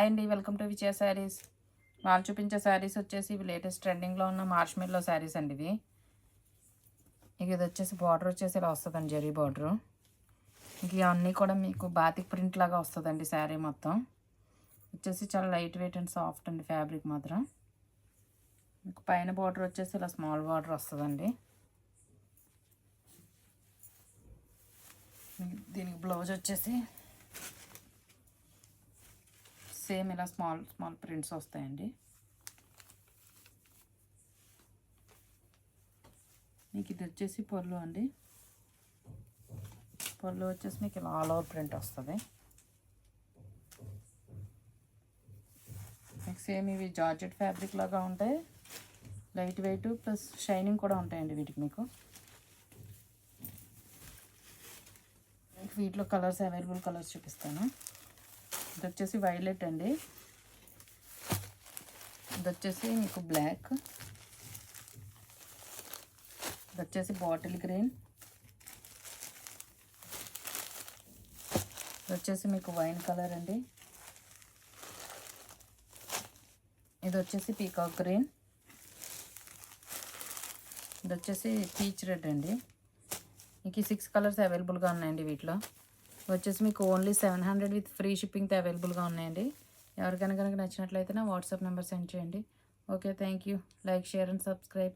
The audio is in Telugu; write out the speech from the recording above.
అండి వెల్కమ్ టు విజయ శారీస్. వాళ్ళు చూపించే శారీస్ వచ్చేసి ఇవి లేటెస్ట్ ట్రెండింగ్లో ఉన్న మార్ష్మెల్లో శారీస్ అండి. ఇది వచ్చేసి బార్డర్ వచ్చేసి ఇలా వస్తుందండి, జరీ బార్డరు. ఇంక ఇవన్నీ కూడా మీకు బాతిక్ ప్రింట్ లాగా వస్తుందండి. శారీ మొత్తం వచ్చేసి చాలా లైట్ వెయిట్ అండ్ సాఫ్ట్ అండి. ఫ్యాబ్రిక్ మాత్రం మీకు పైన బార్డర్ వచ్చేసి ఇలా స్మాల్ బార్డర్ వస్తుందండి. దీనికి బ్లౌజ్ వచ్చేసి సేమ్ ఇలా స్మాల్ ప్రింట్స్ వస్తాయండి. మీకు ఇది వచ్చేసి పళ్ళు అండి. పళ్ళు వచ్చేసి మీకు ఇలా ఆల్ ఓవర్ ప్రింట్ వస్తుంది. మీకు సేమ్ ఇవి జార్జెట్ ఫ్యాబ్రిక్ లాగా ఉంటాయి. లైట్ వెయిట్ ప్లస్ షైనింగ్ కూడా ఉంటాయండి వీటికి. మీకు వీటిలో కలర్స్ అవైలబుల్ కలర్స్ చూపిస్తాను. ఇది వచ్చేసి వైలెట్ అండి. ఇది వచ్చేసి మీకు బ్లాక్. ఇది వచ్చేసి బాటిల్ గ్రీన్. ఇది వచ్చేసి మీకు వైన్ కలర్ అండి. ఇది వచ్చేసి పీకాక్ గ్రీన్. ఇది వచ్చేసి పీచ్ రెడ్ అండి. మీకు 6 కలర్స్ అవైలబుల్గా ఉన్నాయండి. వీటిలో వచ్చేసి మీకు ఓన్లీ 700 విత్ ఫ్రీ షిప్పింగ్తో అవైలబుల్గా ఉన్నాయండి. ఎవరికైనా కనుక నచ్చినట్లయితే నా వాట్సాప్ నెంబర్ సెండ్ చేయండి. Okay, thank you. Like, share and subscribe.